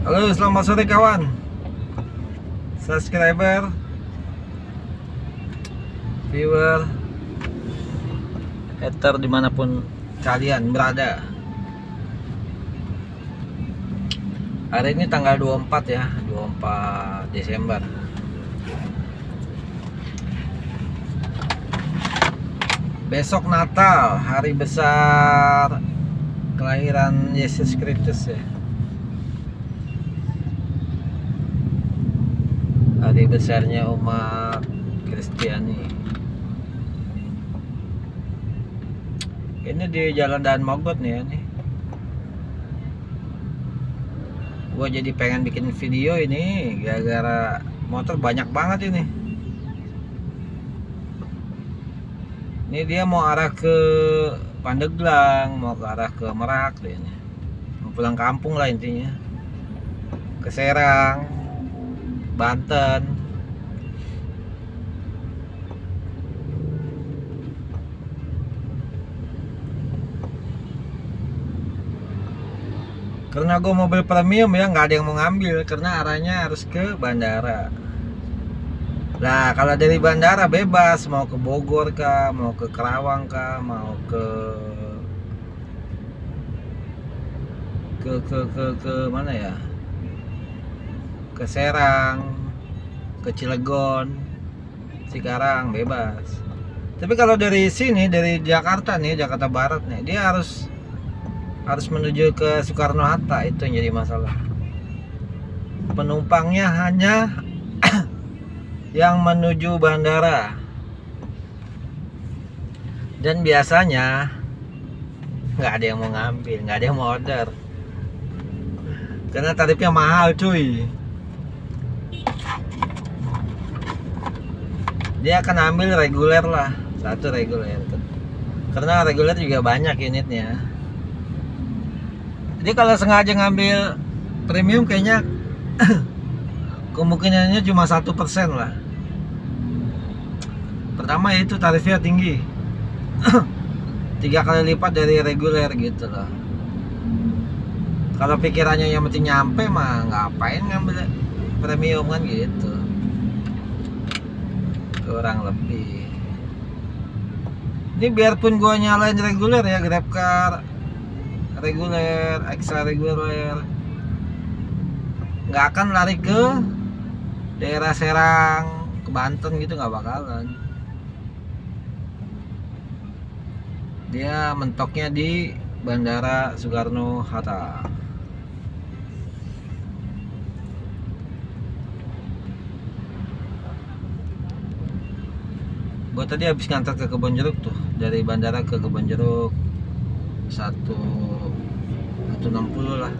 Halo, selamat sore kawan, subscriber, viewer, hater dimanapun kalian berada. Hari ini tanggal 24 ya, 24 Desember. Besok Natal, hari besar kelahiran Yesus Kristus ya. Hari besarnya umat Kristiani. Ini di Jalan Daan Mogot nih ya nih. Gua jadi pengen bikin video ini gara-gara motor banyak banget ini. Ini dia mau arah ke Pandeglang, mau ke arah ke Merak deh ini. Mau pulang kampung lah intinya. Ke Serang, Banten. Karena gue mobil premium ya, nggak ada yang mau ngambil karena arahnya harus ke bandara. Nah, kalau dari bandara bebas mau ke Bogor kah, mau ke Karawang kah, mau ke mana ya? Ke Serang, ke Cilegon, Cikarang bebas. Tapi kalau dari sini, dari Jakarta nih, Jakarta Barat nih, dia harus menuju ke Soekarno Hatta, itu yang jadi masalah. Penumpangnya hanya yang menuju bandara. Dan biasanya nggak ada yang mau ngambil, nggak ada yang mau order. Karena tarifnya mahal cuy. Dia akan ambil reguler lah, satu reguler. Karena reguler juga banyak unitnya. Jadi kalau sengaja ngambil premium kayaknya kemungkinannya cuma 1% lah. Pertama yaitu tarifnya tinggi, 3 kali lipat dari reguler gitu loh. Kalau pikirannya yang penting nyampe mah ngapain ngambil premium kan gitu. Kurang lebih. Ini biarpun gua nyalain reguler ya, GrabCar reguler, extra reguler, nggak akan lari ke daerah Serang, ke Banten gitu, nggak bakalan. Dia mentoknya di Bandara Soekarno Hatta. Gue tadi habis ngantar ke Kebonjeruk tuh, dari bandara ke Kebonjeruk 160 lah.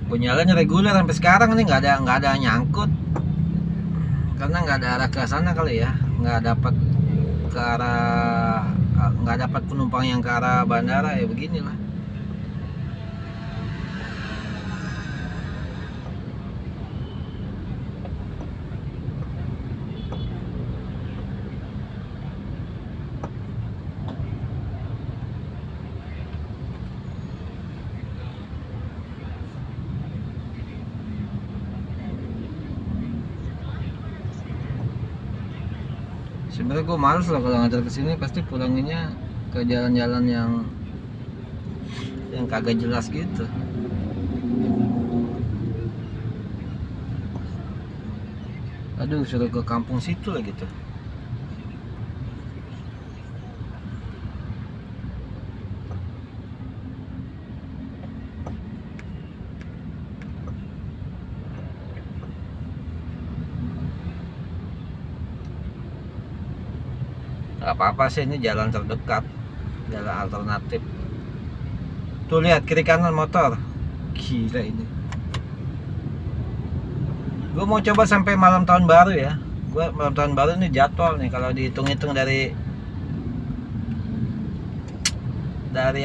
Gue nyalain reguler sampai sekarang nih nggak ada nyangkut. Karena nggak ada arah ke sana kali ya, nggak dapat ke arah, nggak dapat penumpang yang ke arah bandara ya, beginilah. Sebenarnya gue males lah kalau ngantar ke sini, pasti pulanginnya ke jalan-jalan yang kagak jelas gitu. Aduh, suruh ke kampung situ lah gitu. Gak apa-apa sih, ini jalan terdekat, jalan alternatif. Tuh lihat kiri kanan motor, gila ini. Gue mau coba sampai malam tahun baru ya. Gue malam tahun baru ini jadwal nih, kalau dihitung-hitung dari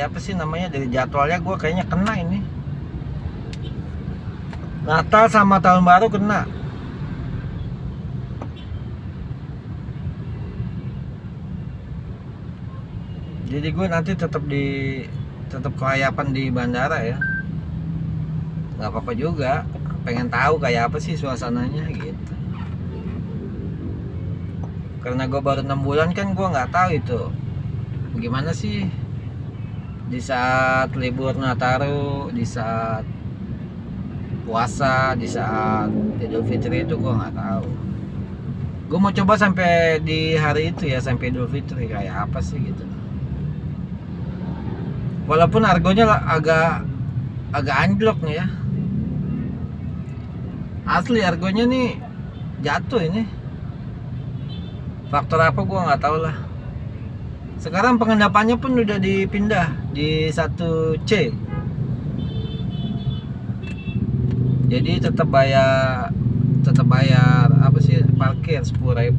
apa sih namanya, dari jadwalnya gue kayaknya kena ini. Natal sama tahun baru kena. Jadi gue nanti tetap kelayapan di bandara ya, nggak apa-apa juga, pengen tahu kayak apa sih suasananya gitu. Karena gue baru 6 bulan kan, gue nggak tahu itu gimana sih di saat libur Nataru, di saat puasa, di saat Idul Fitri itu gue nggak tahu. Gue mau coba sampai di hari itu ya, sampai Idul Fitri kayak apa sih gitu. Walaupun harganya agak anjlok nih ya. Asli harganya nih jatuh ini. Faktor apa gue nggak tahu lah. Sekarang pengendapannya pun udah dipindah di 1C. Jadi tetap bayar apa sih, parkir 10.000.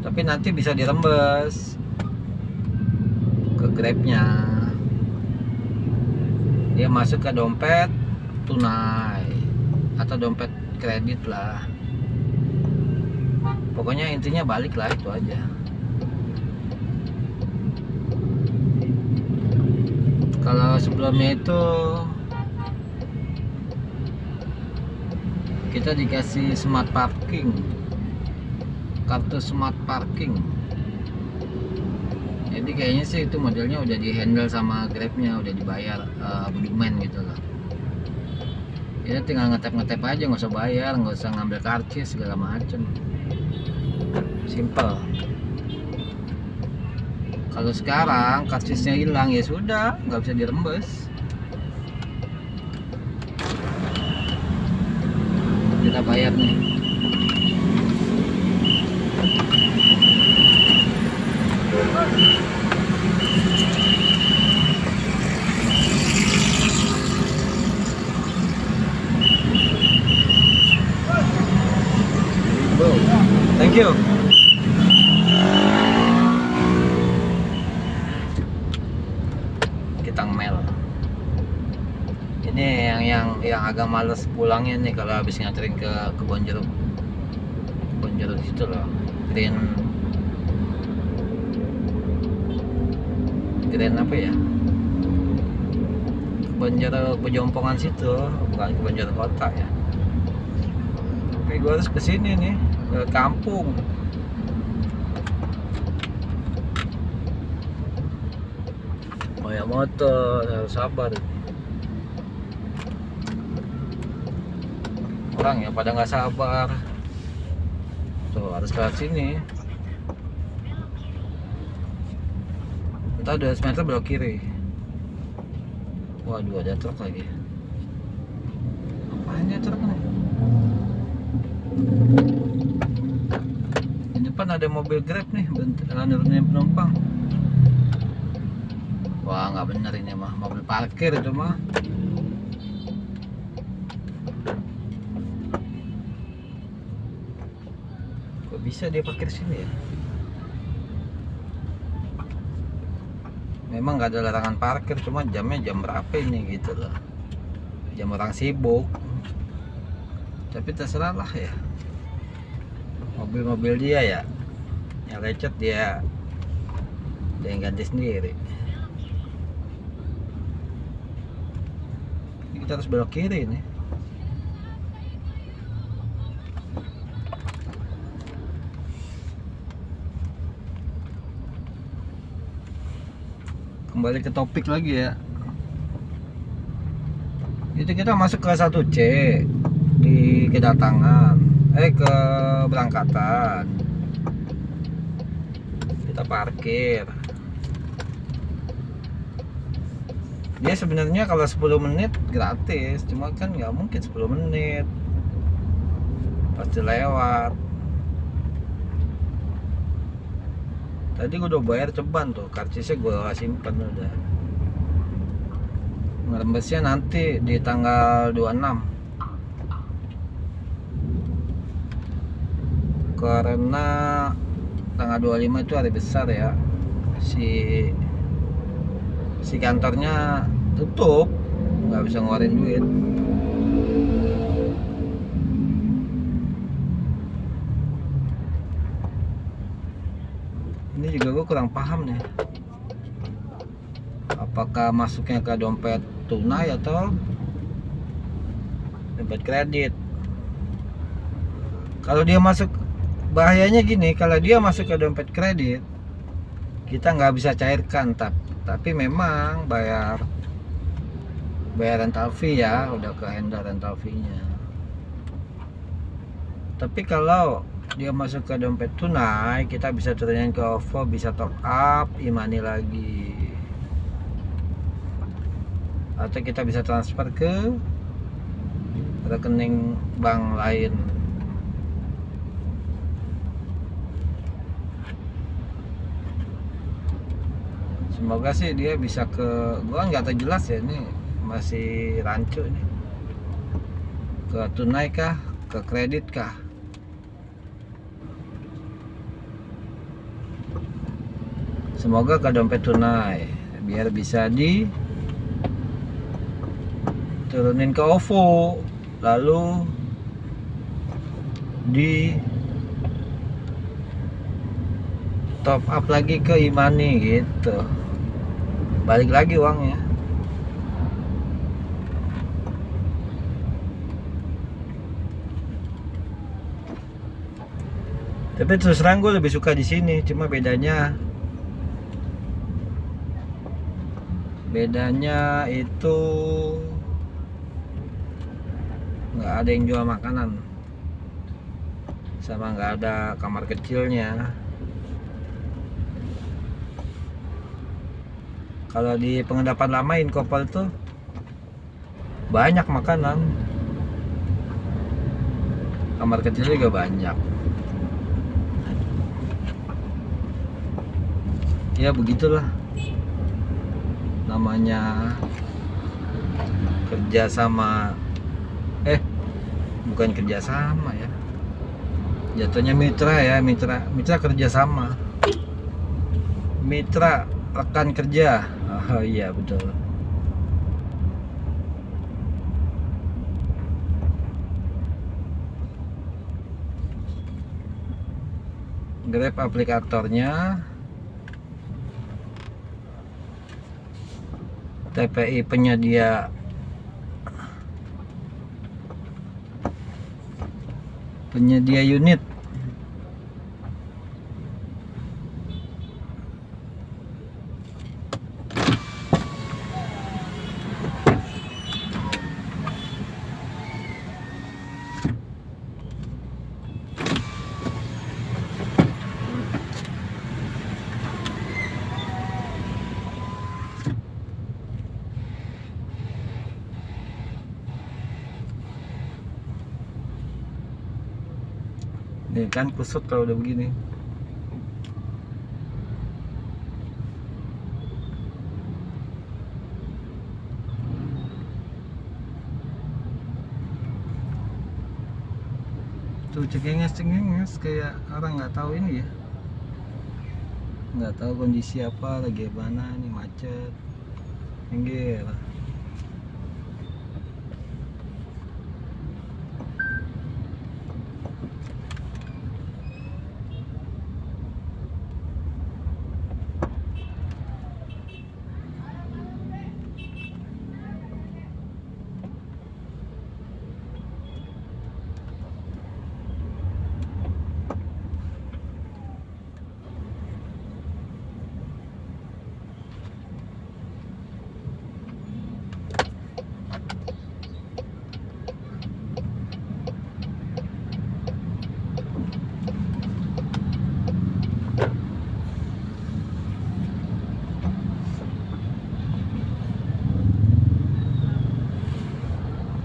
Tapi nanti bisa dirembes ke Grabnya. Dia masuk ke dompet tunai atau dompet kredit lah. Pokoknya intinya balik lah, itu aja. Kalau sebelumnya itu kita dikasih smart parking, kartu smart parking. Jadi kayaknya sih itu modelnya udah di handle sama Grabnya, udah dibayar budiman gitu loh. Ya tinggal ngetep aja, nggak usah bayar, nggak usah ngambil karcis segala macem, simple. Kalau sekarang karcisnya hilang ya sudah, nggak bisa dirembes. Kita bayar nih. Thank you. Kita mel. Ini yang agak males pulangnya nih kalau habis nganterin ke kebon jeruk. Kebon jeruk situ loh. Green apa ya? Kebon jeruk Pejompongan situ, bukan kebon jeruk kota ya. Tapi gue harus kesini nih, ke kampung. Banyak motor, harus sabar. Orang ya pada nggak sabar. Tuh harus lewat sini. Entah 200 meter belok kiri. Waduh, ada truk lagi. Apaan ya truk nih? Di depan ada mobil Grab nih, nurunin penumpang. Wah, nggak bener ini mah, mobil parkir itu mah. Kok bisa dia parkir sini ya? Memang nggak ada larangan parkir, cuma jamnya jam berapa ini gitu loh. Jam orang sibuk. Tapi terserah lah ya. Mobil-mobil dia ya, yang lecet dia yang ganti sendiri. Ini kita harus belok kiri nih. Kembali ke topik lagi ya. Itu kita masuk ke 1C di kedatangan, keberangkatan. Kita parkir. Dia sebenarnya kalau 10 menit gratis, cuma kan nggak mungkin 10 menit. Pasti lewat. Tadi gue udah bayar ceban tuh, karcisnya gue simpen udah. Ngerembesnya nanti di tanggal 26. Karena tanggal 25 itu hari besar ya. Si kantornya tutup, nggak bisa ngeluarin duit. Ini juga gue kurang paham nih. apakah masuknya ke dompet tunai atau dompet kredit. Kalau dia masuk, bahayanya gini, kalau dia masuk ke dompet kredit, kita nggak bisa cairkan, tapi memang bayar rental fee ya, udah ke handle rental fee-nya. Tapi kalau dia masuk ke dompet tunai, kita bisa turunin ke OVO, bisa top up e-money lagi, atau kita bisa transfer ke rekening bank lain. Semoga sih dia bisa ke, gua nggak tahu jelas ya, ini masih rancu nih, ke tunai kah, ke kredit kah. Semoga ke dompet tunai biar bisa diturunin ke OVO, lalu di top up lagi ke e-money gitu, balik lagi uangnya. Tapi terus terang gue lebih suka di sini, cuma bedanya itu nggak ada yang jual makanan, sama nggak ada kamar kecilnya. Kalau di Pengendapan Lama Inkopal tuh banyak makanan, kamar kecil juga banyak. Ya begitulah namanya kerja sama, bukan kerja sama ya, jatuhnya mitra ya, mitra kerja sama, mitra rekan kerja. Oh iya betul. Grab aplikatornya, TPI penyedia unit. Nih kan kusut kalau udah begini. Tuh cengenges kayak orang nggak tahu ini ya, nggak tahu kondisi apa lagi, mana nih, macet, pinggir.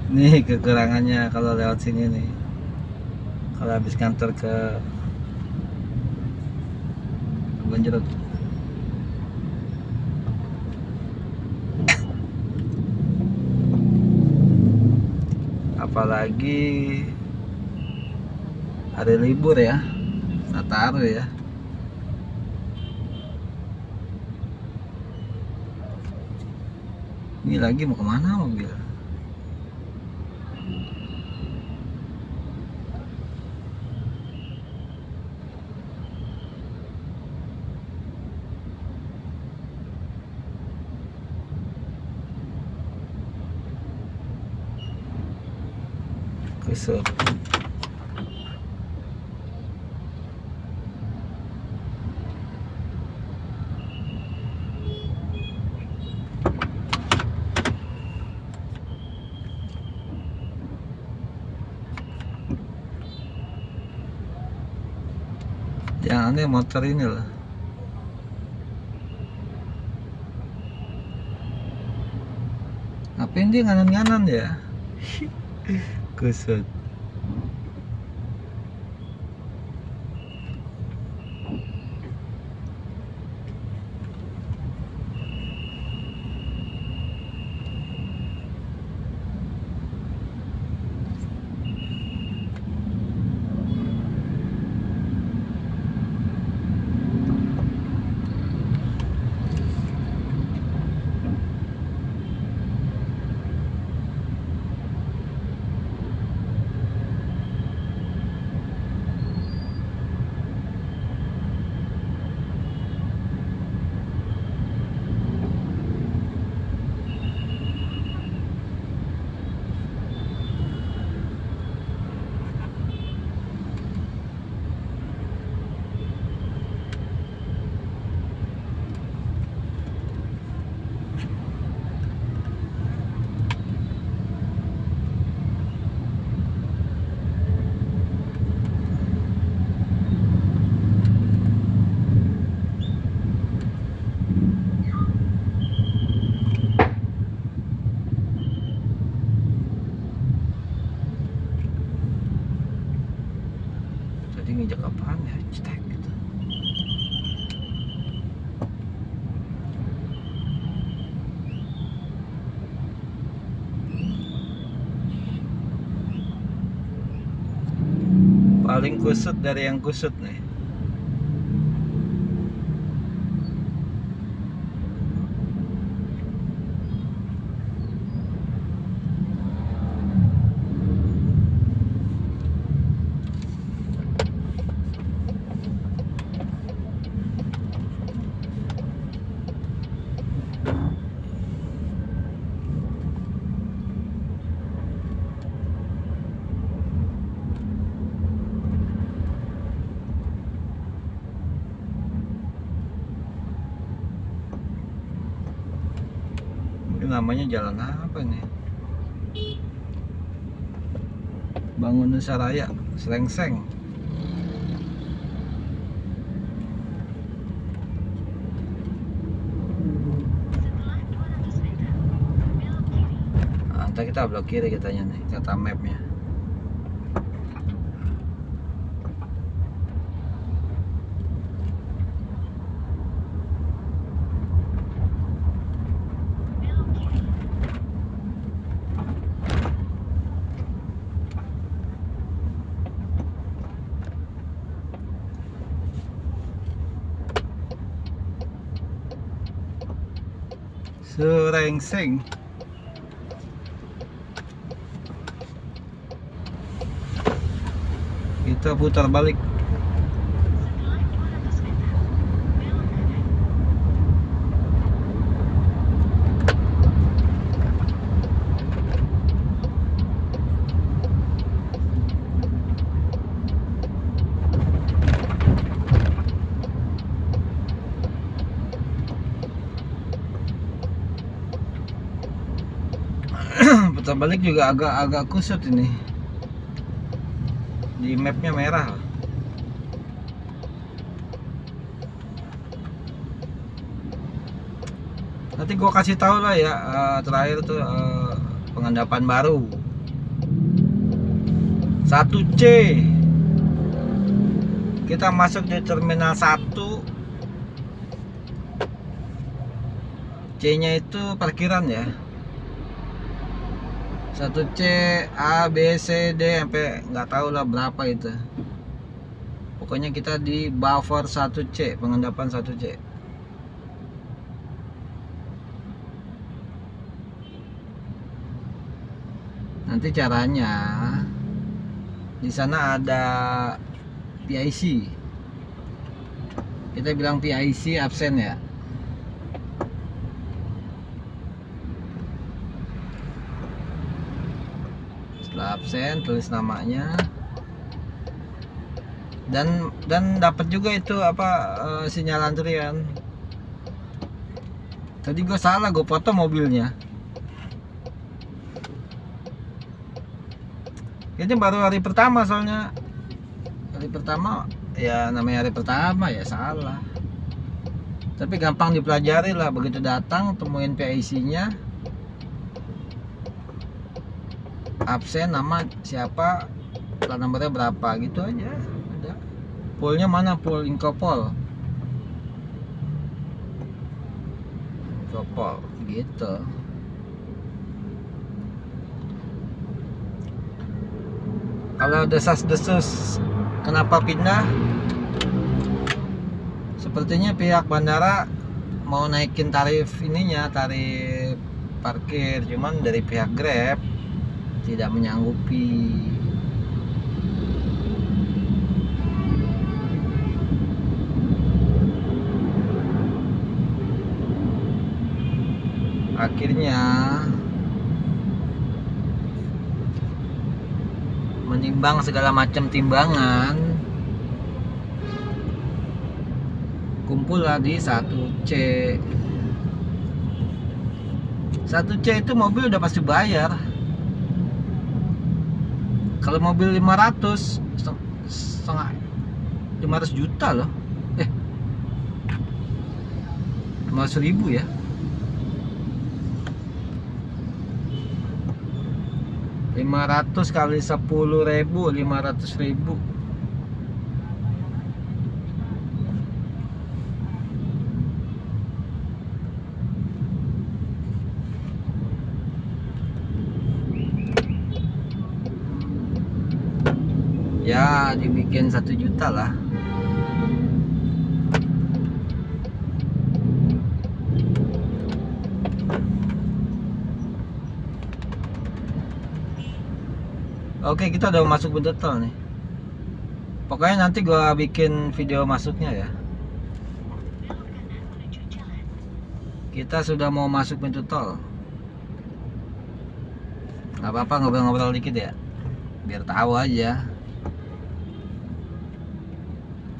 Nih kekurangannya kalau lewat sini nih, kalau habis kantor ke Kebonjeruk. Apalagi hari libur ya, Nataru ya. Ini lagi mau kemana mobil? kusut. Yang aneh motor ini loh. Ngapain dia nganan-nganan ya? Kusut. Tadi nginjak apaan ya? Cetek gitu. Paling kusut dari yang kusut nih. Ini namanya jalan apa nih? Bangun Nusa Raya, Slengseng. Ntar kita belok kiri katanya nih, kata mapnya. Slengseng. Kita putar balik. Putar balik juga agak kusut ini. Di mapnya merah. Nanti gua kasih tahu lah ya, terakhir tuh pengendapan baru 1C. Kita masuk di terminal 1. C nya itu parkiran ya. 1C A B C D sampai nggak tahu lah berapa itu. Pokoknya kita di buffer 1C, pengendapan 1C. Nanti caranya di sana ada PIC. Kita bilang PIC absen ya. Setelah absen, tulis namanya, dan dapat juga itu apa, sinyal antrian. Tadi gue salah, gue foto mobilnya. Ini baru hari pertama soalnya. Hari pertama ya, namanya hari pertama ya salah. Tapi gampang dipelajari lah, begitu datang temuin PIC-nya, absen, nama siapa, plat nomornya berapa, gitu aja. Udah. Poolnya mana, pool Inkopol. Inkopol gitu. Kalau desas-desus kenapa pindah? Sepertinya pihak bandara mau naikin tarif ininya, tarif parkir, cuman dari pihak Grab tidak menyanggupi. Akhirnya menimbang segala macam timbangan, kumpul lah di 1C. 1C itu mobil udah pasti bayar. Kalau mobil 500 setengah 500 juta loh. 500 ribu ya. 500 kali 10.000, 500.000. Ya dibikin 1 juta lah. Oke, kita udah masuk pintu tol nih. Pokoknya nanti gua bikin video masuknya ya. Kita sudah mau masuk pintu tol. Gak apa-apa ngobrol-ngobrol dikit ya, biar tahu aja.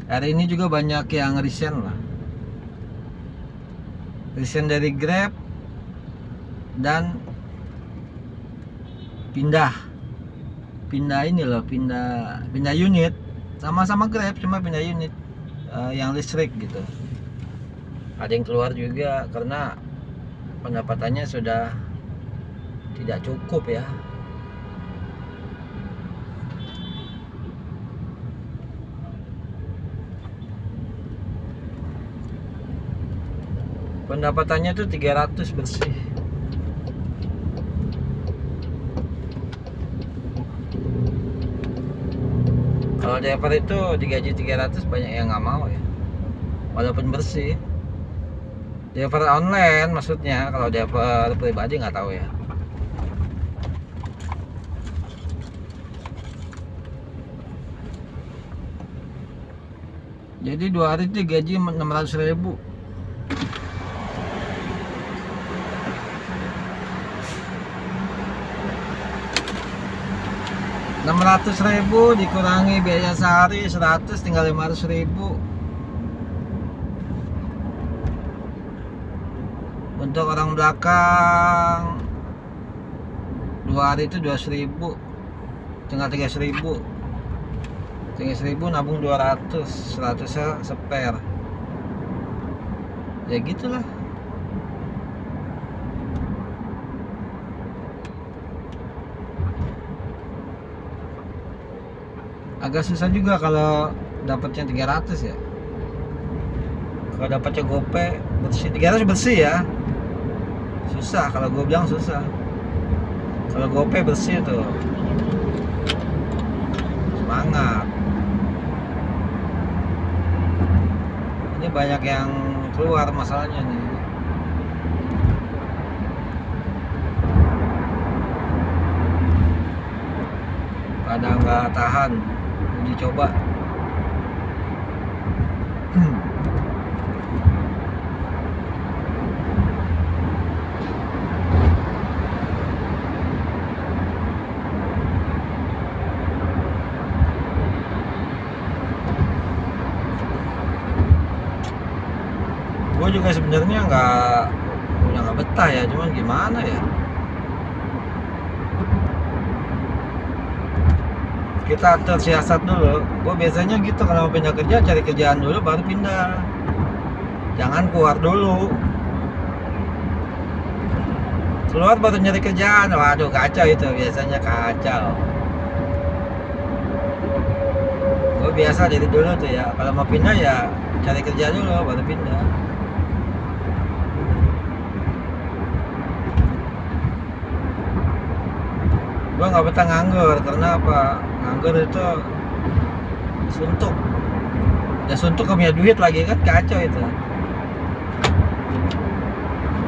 Hari ini juga banyak yang resign lah. Resign dari Grab dan pindah ini loh, pindah unit, sama-sama Grab cuma pindah unit yang listrik gitu. Ada yang keluar juga karena pendapatannya sudah tidak cukup ya. Pendapatannya tuh 300 bersih. Kalau driver itu digaji 300 banyak yang nggak mau ya, walaupun bersih. Driver online maksudnya, kalau driver pribadi nggak tahu ya. Jadi 2 hari itu gaji 600.000. Rp600.000 dikurangi biaya sehari 100, tinggal 500.000. Untuk orang belakang 2 hari itu 200.000, tinggal 300.000. 300.000 nabung 200, 100 spare. Ya gitulah. Agak susah juga kalau dapatnya 300 ya. Kalau dapatnya gope bersih 300 bersih ya. Susah, kalau gue bilang susah. Kalau gope bersih tuh semangat. Ini banyak yang keluar masalahnya nih. Pada nggak tahan, uji coba. gue juga sebenarnya nggak betah ya, cuman gimana ya, kita atur siasat dulu. Gue biasanya gitu, kalau mau pindah kerja cari kerjaan dulu baru pindah, jangan keluar dulu, keluar baru nyari kerjaan. Waduh, kacau itu, biasanya kacau. Gue biasa dari dulu tuh ya, kalau mau pindah ya cari kerja dulu baru pindah. Gue nggak betah nganggur. Karena apa? Nganggur itu suntuk ya, suntuk gak punya duit lagi kan, kacau itu.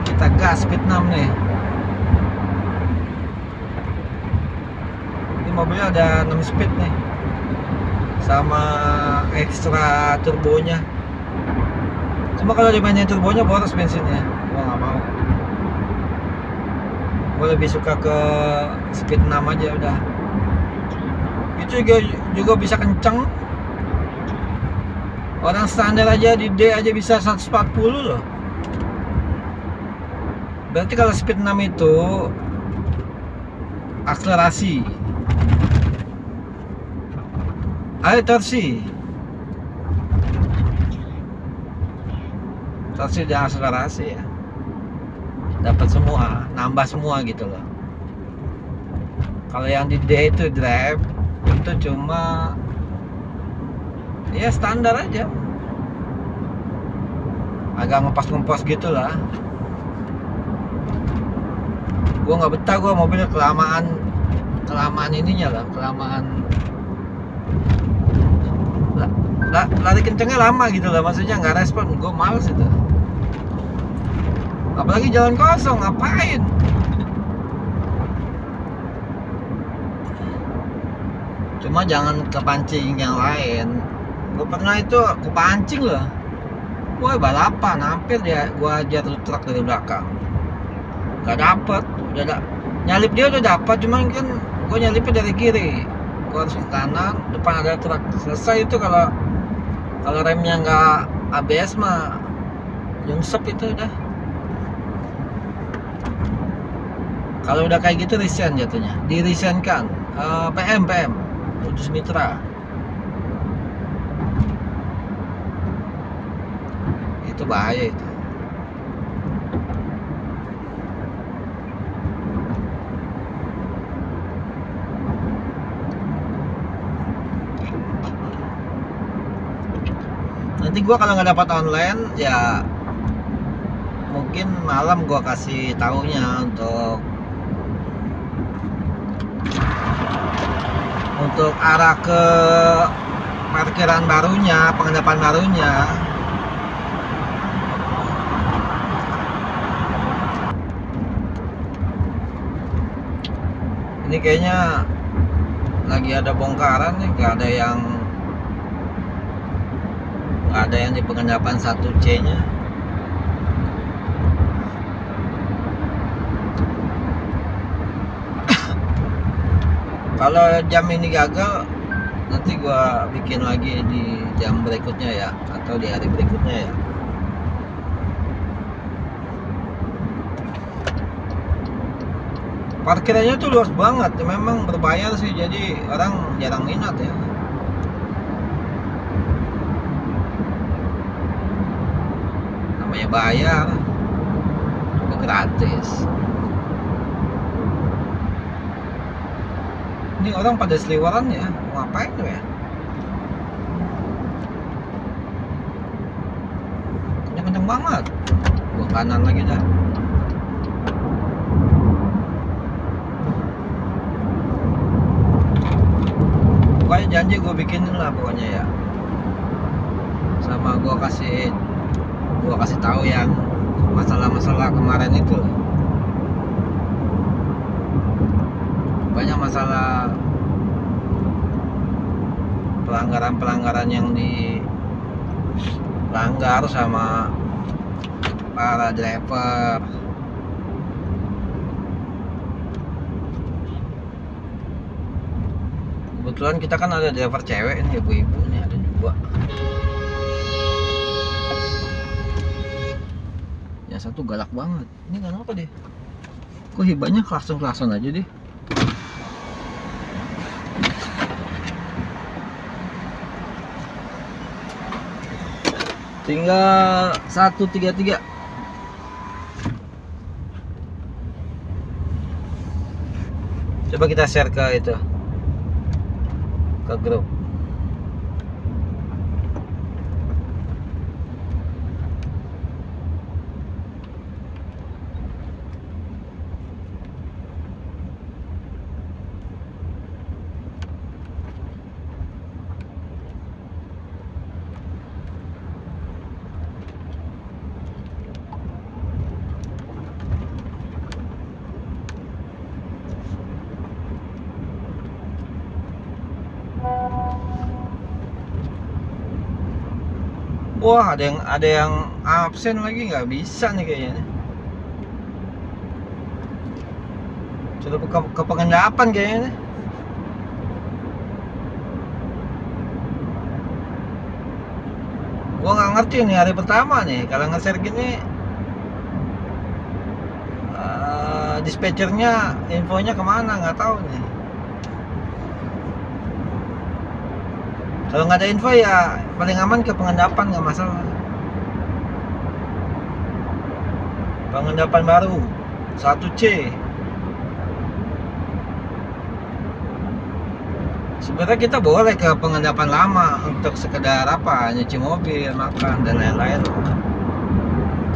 Kita gas speed 6 nih. Ini mobilnya ada 6 speed nih, sama ekstra turbonya. Cuma kalau dimainin turbonya boros bensinnya, gua nggak mau. Gue lebih suka ke speed 6 aja udah. Itu juga bisa kenceng. Orang standar aja di D aja bisa 140 loh. Berarti kalau speed 6 itu akselerasi. Ayo torsi dan akselerasi ya. Dapat semua, nambah semua gitu loh. Kalau yang di D itu drive itu cuma ya standar aja, agak ngepos gitu lah. Gue nggak betah, gue mobilnya kelamaan ininya lah, kelamaan lari kencengnya lama gitu lah, maksudnya nggak respon. Gue males itu, apalagi jalan kosong, ngapain. Cuma jangan kepancing yang lain. Gue pernah itu kepancing loh, gue balapan hampir gue jatuh truk dari belakang, gak dapet. Nyalip dia udah dapat, cuman kan gue nyalipnya dari kiri, gue harus ke kanan, depan ada truk. Selesai itu. Kalau remnya nggak ABS mah nyungsep itu udah. Kalau udah kayak gitu resign jatuhnya, dirisenkan. PM putus mitra, itu bahaya itu. Nanti gua kalau nggak dapat online ya mungkin malam gua kasih taunya untuk arah ke parkiran barunya, penginapan barunya. Ini kayaknya lagi ada bongkaran nih, nggak ada yang di penginapan 1C nya. Kalau jam ini gagal, nanti gua bikin lagi di jam berikutnya ya, atau di hari berikutnya ya. Parkirannya tuh luas banget, memang berbayar sih, jadi orang jarang minat ya. Namanya bayar, gratis. Ini orang pada seliweran ya, ngapain tuh ya? Kenceng banget. Gua kanan lagi dah. Pokoknya janji gue bikinin lah pokoknya ya. Sama gue kasih tahu yang masalah-masalah kemarin itu. Banyak masalah pelanggaran yang dilanggar sama para driver. Kebetulan kita kan ada driver cewek ini, ibu-ibu nih ada 2. T1 galak banget. Ini kenapa deh? Kok hibahnya klakson aja deh. Tinggal 133. Coba kita share ke itu, ke grup. Wah, ada yang absen lagi, nggak bisa nih kayaknya. Sudah ke pengendapan kayaknya nih. Gua nggak ngerti nih hari pertama nih kalau nge-share gini, dispatchernya infonya kemana nggak tahu nih. Kalau nggak ada info ya paling aman ke pengendapan, nggak masalah. Pengendapan baru 1C. Sebenarnya kita boleh ke pengendapan lama untuk sekedar apa, nyuci mobil, makan dan lain-lain.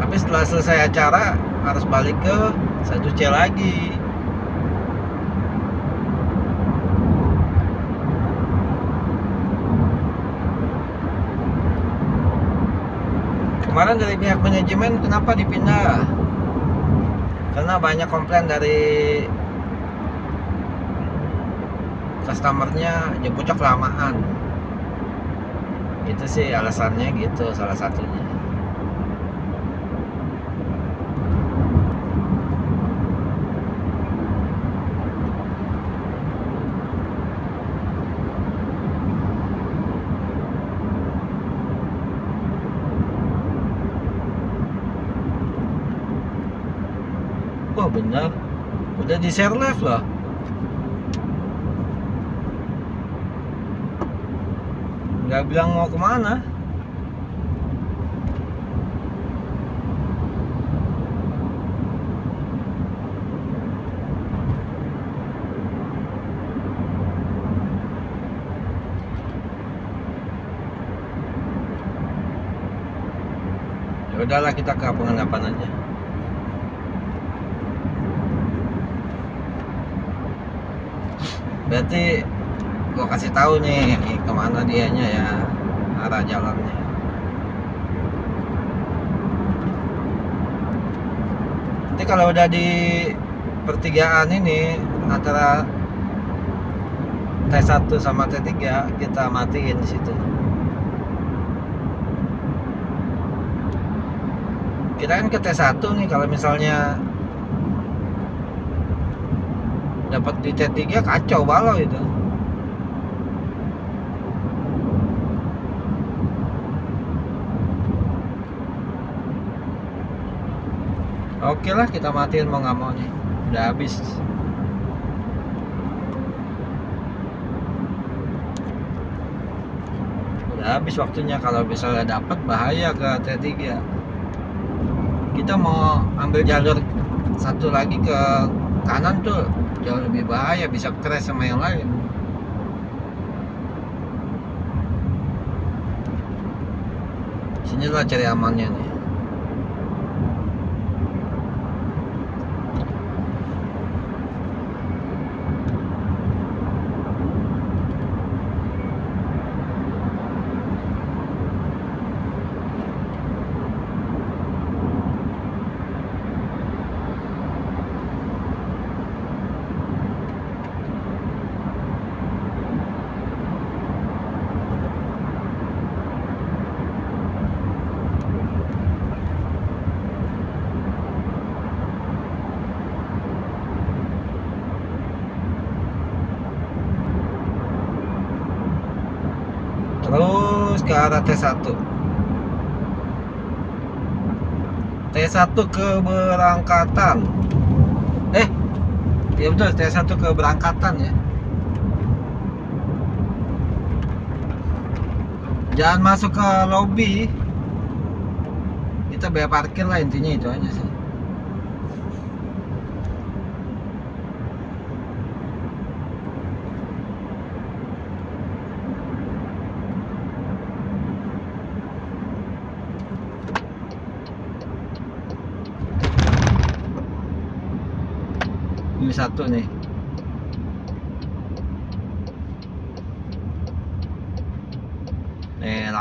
Tapi setelah selesai acara harus balik ke 1C lagi. Kemarin dari pihak manajemen kenapa dipindah? Karena banyak komplain dari customernya jemputnya kelamaan. Itu sih alasannya gitu, salah satunya. Wah benar, udah di share live loh. Nggak bilang mau kemana. Ya udahlah, kita ke pengendapan aja. Berarti gua kasih tahu nih kemana dianya ya, arah jalannya. Nanti kalau udah di pertigaan ini antara T1 sama T3 kita matiin di situ. Kita kan ke T1 nih, kalau misalnya dapat di T3 kacau balau itu. Oke lah, kita matiin mau nggak mau nih, udah habis. Udah habis waktunya. Kalau misalnya dapat bahaya ke T3. Kita mau ambil jalur satu lagi ke kanan tuh jauh lebih bahaya, bisa crash sama yang lain. Sinilah cari amannya nih. Terus ke arah T1. T1 keberangkatan. Ya betul, T1 keberangkatan ya. Jangan masuk ke lobby. Kita bayar parkir lah, intinya itu aja sih. Ini satu nih.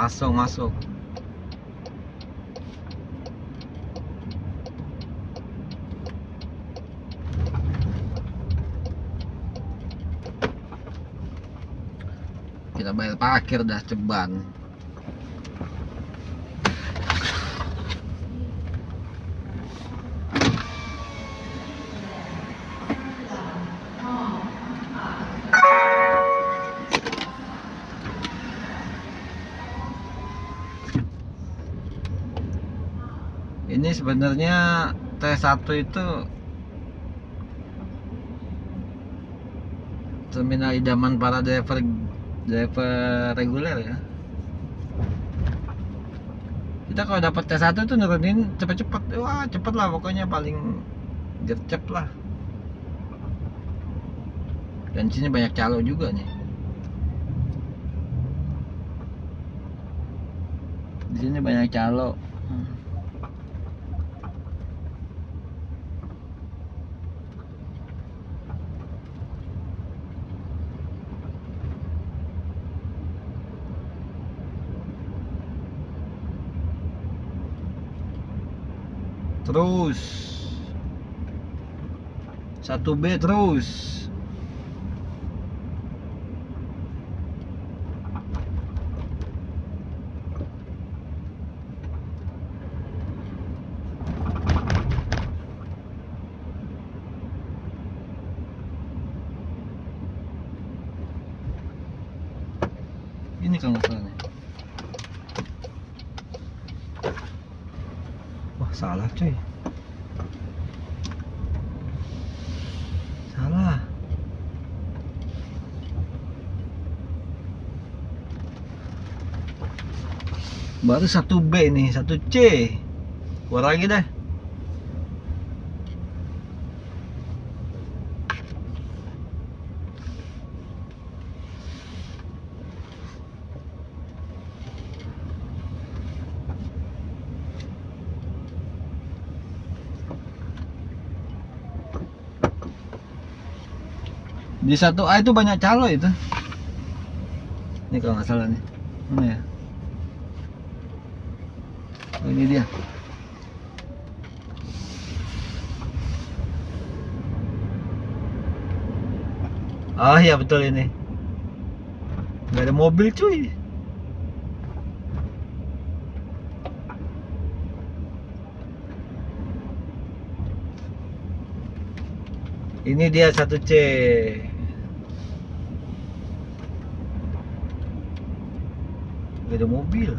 Langsung masuk. Kita bayar parkir dah ceban. Ini sebenarnya T1 itu terminal idaman para driver reguler ya. Kita kalau dapat T1 itu nurunin cepet-cepet, wah cepet lah pokoknya, paling gercep lah. Dan sini banyak calo juga nih. Di sini banyak calo. Terus 1B terus. Ini kalau nggak salah nih. Wah salah cuy. Salah. Baru 1B nih, 1C. Keluar lagi deh. Di 1A itu banyak calo itu. Ini kalau nggak salah nih. Mana ya? Oh, ini dia. Oh iya betul ini. Nggak ada mobil cuy. Ini dia 1C. Nggak ada mobil.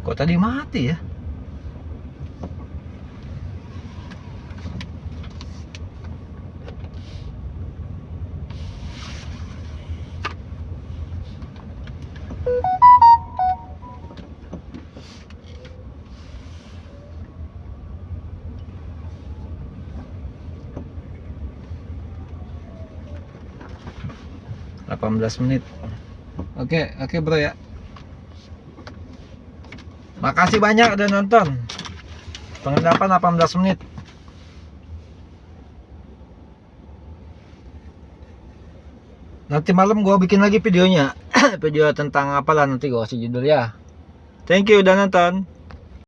Kok tadi mati ya? Belas menit. Oke bro ya. Makasih banyak udah nonton. Penginapan 18 menit. Nanti malam gua bikin lagi videonya. Video tentang apalah, nanti gua kasih judul ya. Thank you udah nonton.